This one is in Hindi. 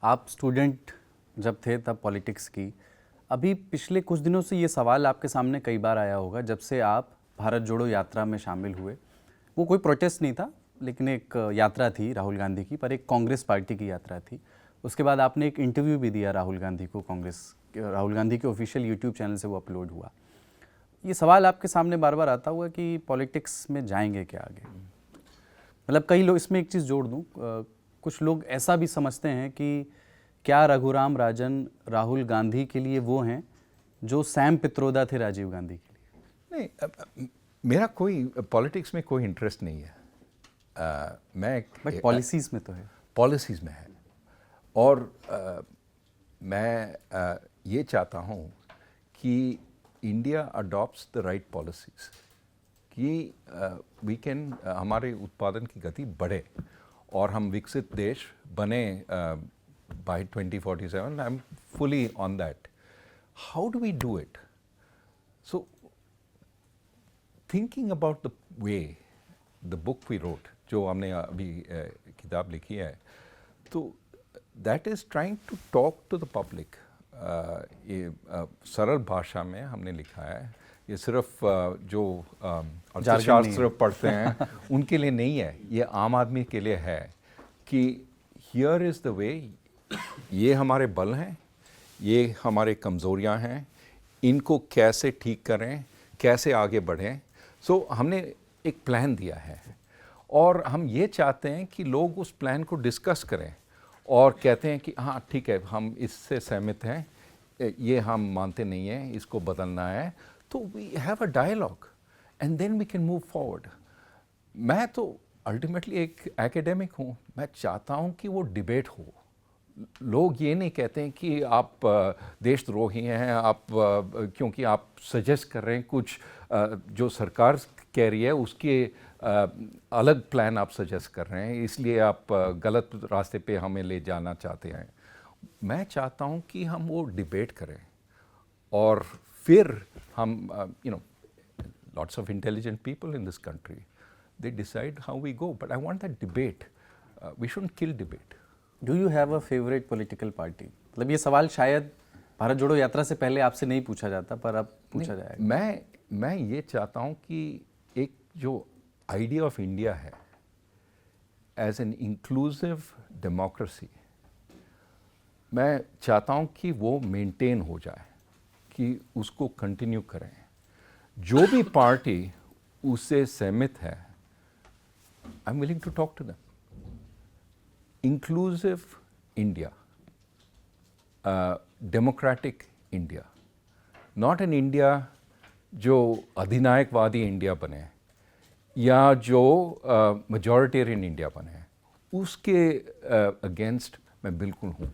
आप स्टूडेंट जब थे तब पॉलिटिक्स की, अभी पिछले कुछ दिनों से ये सवाल आपके सामने कई बार आया होगा जब से आप भारत जोड़ो यात्रा में शामिल हुए। वो कोई प्रोटेस्ट नहीं था, लेकिन एक यात्रा थी राहुल गांधी की, पर एक कांग्रेस पार्टी की यात्रा थी। उसके बाद आपने एक इंटरव्यू भी दिया राहुल गांधी को, राहुल गांधी के ऑफिशियल यूट्यूब चैनल से वो अपलोड हुआ। ये सवाल आपके सामने बार बार आता हुआ कि पॉलिटिक्स में जाएंगे क्या आगे। मतलब कई लोग, इसमें एक चीज़ जोड़ दूँ, कुछ लोग ऐसा भी समझते हैं कि क्या रघुराम राजन राहुल गांधी के लिए वो हैं जो सैम पित्रोदा थे राजीव गांधी के लिए। नहीं, मेरा कोई पॉलिटिक्स में कोई इंटरेस्ट नहीं है। मैं बट पॉलिसीज़ में तो है। पॉलिसीज़ में है। और मैं ये चाहता हूँ कि India adopts the right policies, कि वी कैन हमारे उत्पादन की गति बढ़े और हम विकसित देश बने by 2047. I'm fully on that. How do we do it? So, thinking about the way, the book we wrote, जो हमने अभी किताब लिखी है, तो that is trying to talk to the public. ये सरल भाषा में हमने लिखा है। ये सिर्फ जो अर्थशास्त्र पढ़ते हैं उनके लिए नहीं है, ये आम आदमी के लिए है कि here is the way, ये हमारे बल हैं, ये हमारे कमज़ोरियां हैं, इनको कैसे ठीक करें, कैसे आगे बढ़ें। सो हमने एक प्लान दिया है और हम ये चाहते हैं कि लोग उस प्लान को डिस्कस करें और कहते हैं कि हाँ ठीक है, हम इससे सहमत हैं, ये हम मानते नहीं हैं, इसको बदलना है। तो we have a dialogue and then we can move forward. मैं तो अल्टीमेटली एक एकेडमिक हूँ, मैं चाहता हूँ कि वो डिबेट हो। लोग ये नहीं कहते हैं कि आप देशद्रोही हैं, आप क्योंकि आप सजेस्ट कर रहे हैं कुछ जो सरकार कह रही है उसके अलग प्लान आप सजेस्ट कर रहे हैं, इसलिए आप गलत रास्ते पे हमें ले जाना चाहते हैं। मैं चाहता हूँ कि हम वो डिबेट करें और फिर हम lots of intelligent people in this country, they decide how we go, but I want that debate. We shouldn't kill debate. Do you have a favorite political party? मतलब ये सवाल शायद भारत जोड़ो यात्रा से पहले आपसे नहीं पूछा जाता, पर अब पूछा जाएगा। मैं ये चाहता हूँ कि एक जो आइडिया ऑफ इंडिया है एज एन इंक्लूसिव डेमोक्रेसी, मैं चाहता हूँ कि वो मेंटेन हो जाए, कि उसको कंटिन्यू करें। जो भी पार्टी उससे सहमत है, I am willing to talk to them. Inclusive India, democratic India, not an India जो अधिनायकवादी इंडिया बने या जो मेजॉरिटेरियन इंडिया बने, उसके अगेंस्ट मैं बिल्कुल हूँ।